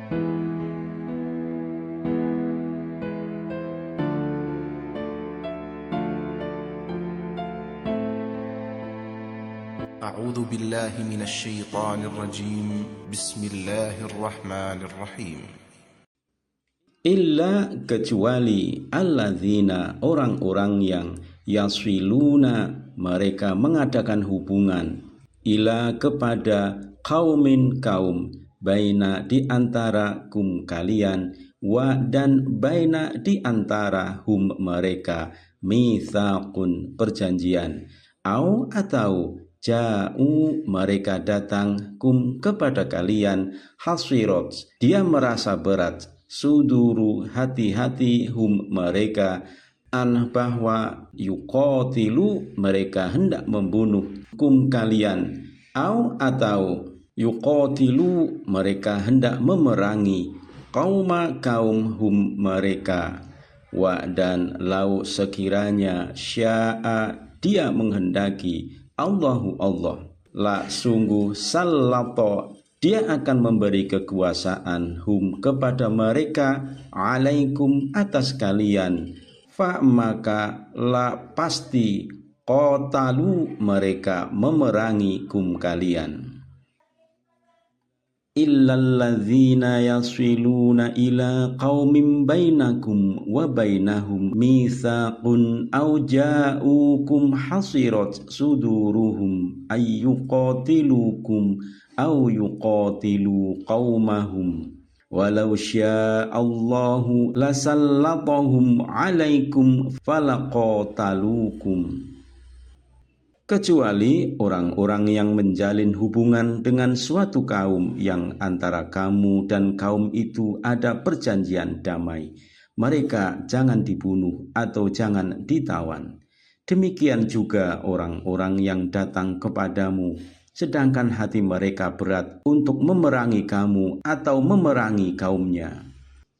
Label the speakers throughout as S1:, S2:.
S1: أعوذ بالله من الشيطان الرجيم بسم الله الرحمن الرحيم.
S2: Illa kecuali alladzina orang-orang yang yasiluna mereka mengadakan hubungan ila kepada kaumin kaum baina di antara kum kalian wa dan baina di antara hum mereka mitsaqun perjanjian atau ja'u mereka datang kum kepada kalian hasirat dia merasa berat suduru hati-hati hum mereka bahwa yuqatilu mereka hendak membunuh kum kalian atau yuqatilu mereka hendak memerangi kaum hum mereka wa dan lau sekiranya sya'a dia menghendaki Allah la sungguh sallato dia akan memberi kekuasaan hum kepada mereka alaikum atas kalian fa maka la pasti qatalu mereka memerangi kum kalian illalladzina yasiluna ila qaumin bainakum wa bainahum mitsaqun aw ja'ukum hasirat suduruhum ayyuqatilukum aw yuqatilu qaumahum walau sya'allahu lasallatahum alaikum falaqatalukum kecuali orang-orang yang menjalin hubungan dengan suatu kaum yang antara kamu dan kaum itu ada perjanjian damai. Mereka jangan dibunuh atau jangan ditawan. Demikian juga orang-orang yang datang kepadamu, sedangkan hati mereka berat untuk memerangi kamu atau memerangi kaumnya.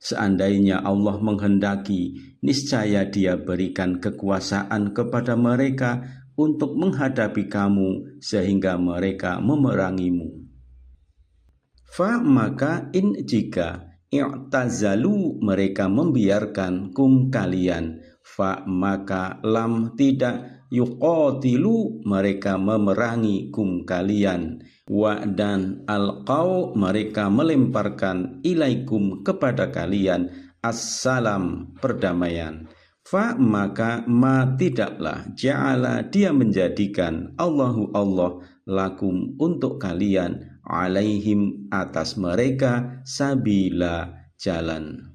S2: Seandainya Allah menghendaki, niscaya Dia berikan kekuasaan kepada mereka untuk menghadapi kamu sehingga mereka memerangimu. Fa maka in jika i'tazalu mereka membiarkan kum kalian, fa maka lam tidak yuqatilu mereka memerangi kum kalian, wa dan alqau mereka melemparkan ilaikum kepada kalian assalam perdamaian. Fa maka ma tidaklah ja'ala dia menjadikan Allah lakum untuk kalian alaihim atas mereka sabila jalan.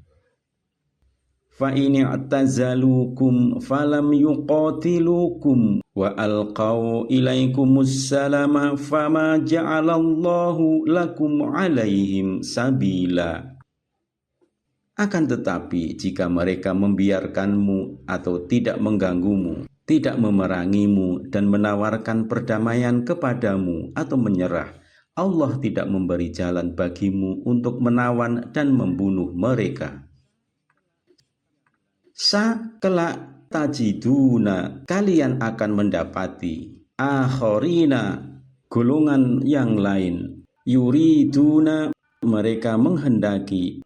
S2: Fa in i'tazalukum falam yuqatilukum wa alqaw ilaikumus salama fama ja'alallahu lakum alaihim sabila. Akan tetapi jika mereka membiarkanmu atau tidak mengganggumu, tidak memerangimu dan menawarkan perdamaian kepadamu atau menyerah, Allah tidak memberi jalan bagimu untuk menawan dan membunuh mereka. Kelak tajiduna kalian akan mendapati akhorina golongan yang lain yuriduna mereka menghendaki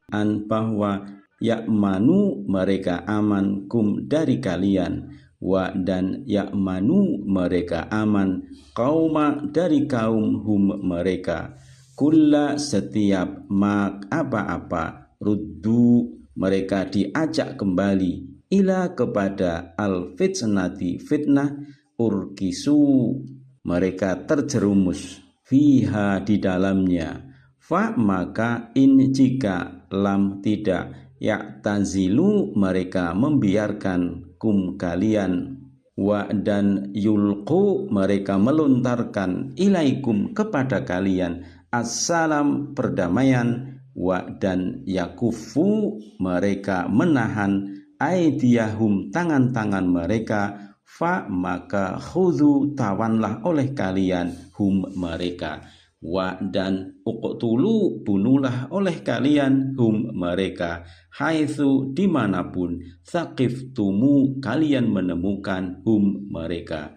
S2: bahwa ya'manu mereka aman kum dari kalian wa dan ya'manu mereka aman qauma dari kaum hum mereka kulla setiap mak apa-apa ruddu mereka diajak kembali ila kepada al-fitnati fitnah urkisu mereka terjerumus fiha di dalamnya. Fa maka in jika lam tidak ya'tazilu mereka membiarkan kum kalian wa dan yulqu mereka melontarkan ilaikum kepada kalian assalam perdamaian wa dan yakufu mereka menahan aidiyahum tangan-tangan mereka fa maka khudhu tawanlah oleh kalian hum mereka wa dan uqtulu bunuhlah oleh kalian hum mereka haitsu dimanapun thaqiftumu kalian menemukan hum mereka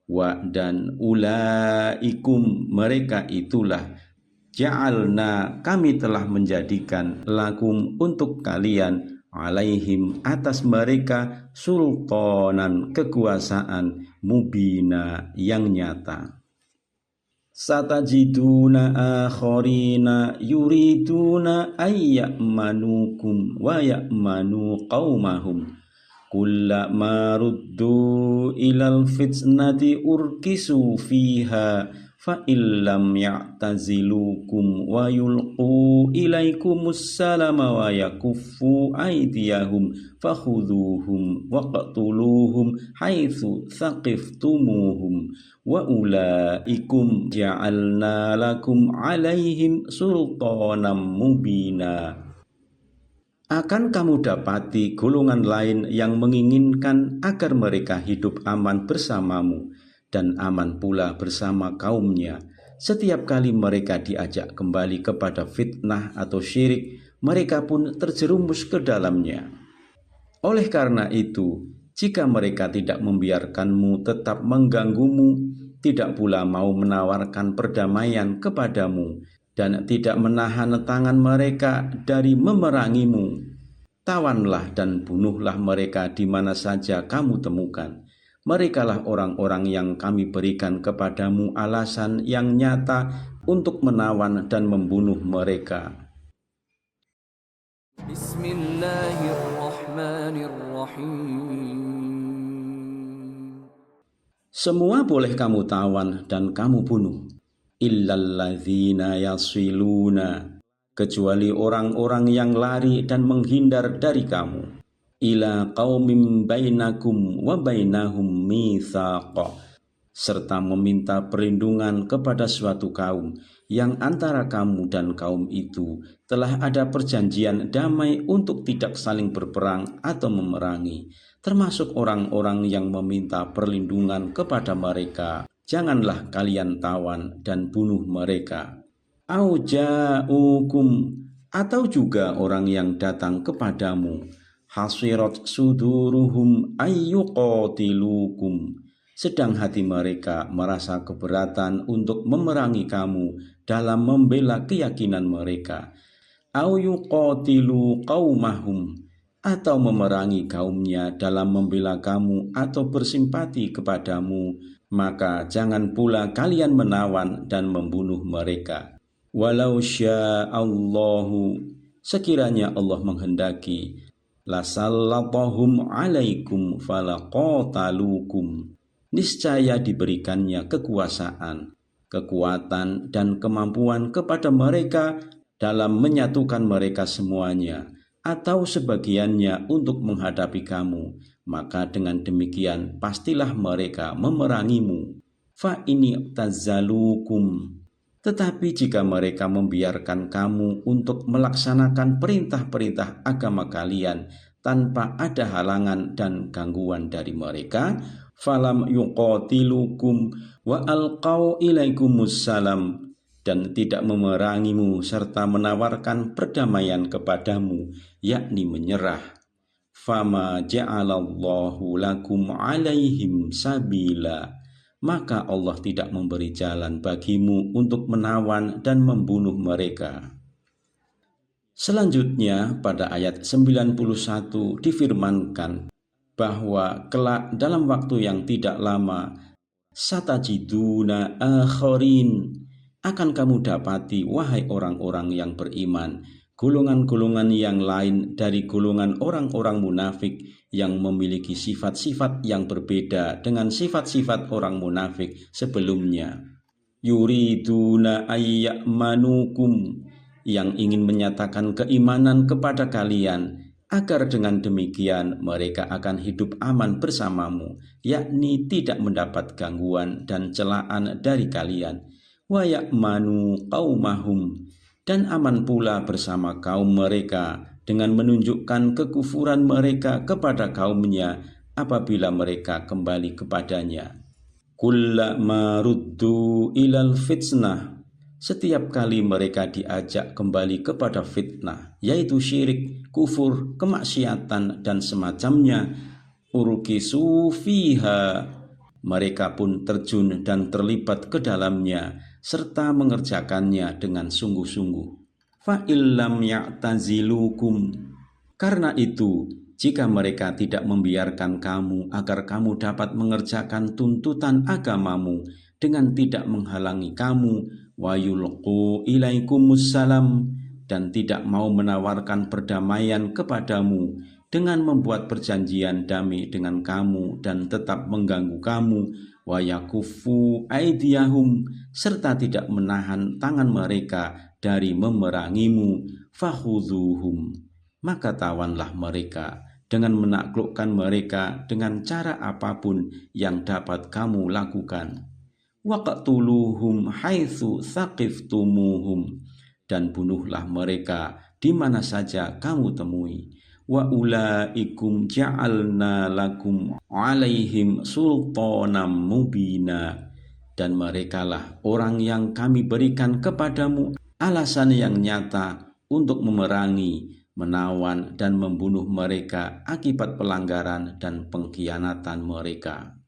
S2: wa dan ulaikum mereka itulah ja'alna kami telah menjadikan lakum untuk kalian alaihim atas mereka sultanan kekuasaan mubina yang nyata. Satajiduna akharina yuriduna ayyamanukum wa ya'manu qaumahum kullama ruddu ilal fitnati urkisu fiha fa illam ya'tazilukum wa yulqu ilaikumus salama wa yakuffu aydiyahum fakhudhuhum waqtuluhum haitsu thaqiftumuhum wa ulaikum ja'alna lakum alaihim sultanan mubina. Akan kamu dapati golongan lain yang menginginkan agar mereka hidup aman bersamamu dan aman pula bersama kaumnya. Setiap kali mereka diajak kembali kepada fitnah atau syirik, mereka pun terjerumus ke dalamnya. Oleh karena itu, jika mereka tidak membiarkanmu tetap mengganggumu, tidak pula mau menawarkan perdamaian kepadamu, dan tidak menahan tangan mereka dari memerangimu, tawanlah dan bunuhlah mereka di mana saja kamu temukan. Merekalah orang-orang yang kami berikan kepadamu alasan yang nyata untuk menawan dan membunuh mereka. Bismillahirrahmanirrahim. Semua boleh kamu tawan dan kamu bunuh, illalladzina yasiluna, kecuali orang-orang yang lari dan menghindar dari kamu, ila qaumim bainakum wa bainahum mitsaqa, serta meminta perlindungan kepada suatu kaum yang antara kamu dan kaum itu telah ada perjanjian damai untuk tidak saling berperang atau memerangi, termasuk orang-orang yang meminta perlindungan kepada mereka. Janganlah kalian tawan dan bunuh mereka. Au ja'ukum, atau juga orang yang datang kepadamu, hasirat suduruhum ayyuqatilukum, sedang hati mereka merasa keberatan untuk memerangi kamu dalam membela keyakinan mereka. Au yuqatilu qaumahum, atau memerangi kaumnya dalam membela kamu atau bersimpati kepadamu, maka jangan pula kalian menawan dan membunuh mereka. Walau sya'allahu, sekiranya Allah menghendaki, lasallatahum alaikum falaqatalukum, niscaya diberikannya kekuasaan, kekuatan dan kemampuan kepada mereka dalam menyatukan mereka semuanya atau sebagiannya untuk menghadapi kamu, maka dengan demikian pastilah mereka memerangimu. Fa ini tazalukum, tetapi jika mereka membiarkan kamu untuk melaksanakan perintah-perintah agama kalian tanpa ada halangan dan gangguan dari mereka, falam yuqatilukum wa alqau ilaikumus salam, dan tidak memerangimu serta menawarkan perdamaian kepadamu, yakni menyerah, fama ja'alallahu lakum alaihim sabila, maka Allah tidak memberi jalan bagimu untuk menawan dan membunuh mereka. Selanjutnya pada ayat 91 difirmankan bahwa kelak dalam waktu yang tidak lama, satajiduna akharin, akan kamu dapati wahai orang-orang yang beriman, golongan-golongan yang lain dari golongan orang-orang munafik yang memiliki sifat-sifat yang berbeda dengan sifat-sifat orang munafik sebelumnya. Yuriduna ayyamanukum, yang ingin menyatakan keimanan kepada kalian, agar dengan demikian mereka akan hidup aman bersamamu, yakni tidak mendapat gangguan dan celaan dari kalian. Wa ya'manu qaumahum, dan aman pula bersama kaum mereka dengan menunjukkan kekufuran mereka kepada kaumnya apabila mereka kembali kepadanya. Kullama ruddu ilal fitnah, setiap kali mereka diajak kembali kepada fitnah, yaitu syirik, kufur, kemaksiatan dan semacamnya, urkisu fiha, mereka pun terjun dan terlibat ke dalamnya, serta mengerjakannya dengan sungguh-sungguh. Fa illam ya'tazilukum, karena itu jika mereka tidak membiarkan kamu agar kamu dapat mengerjakan tuntutan agamamu dengan tidak menghalangi kamu, wa yulqu ilaikumussalam, dan tidak mau menawarkan perdamaian kepadamu dengan membuat perjanjian damai dengan kamu dan tetap mengganggu kamu, wa yakufu aidiyahum, serta tidak menahan tangan mereka dari memerangimu, fakhudhuhum, maka tawanlah mereka dengan menaklukkan mereka dengan cara apapun yang dapat kamu lakukan. Waqtuluhum haitsu thaqiftumuhum, dan bunuhlah mereka di mana saja kamu temui. Wa ulaikum ja'alna lakum alaihim sultanan mubina, dan merekalah orang yang kami berikan kepadamu alasan yang nyata untuk memerangi, menawan, dan membunuh mereka akibat pelanggaran dan pengkhianatan mereka.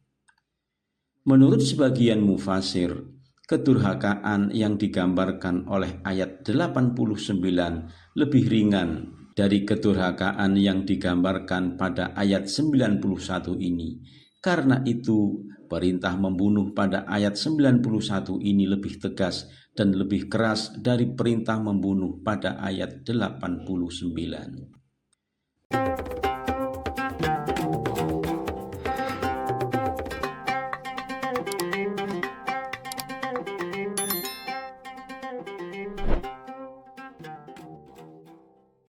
S2: Menurut sebagian mufasir, kedurhakaan yang digambarkan oleh ayat 89 lebih ringan dari kedurhakaan yang digambarkan pada ayat 91 ini. Karena itu, perintah membunuh pada ayat 91 ini lebih tegas dan lebih keras dari perintah membunuh pada ayat 89.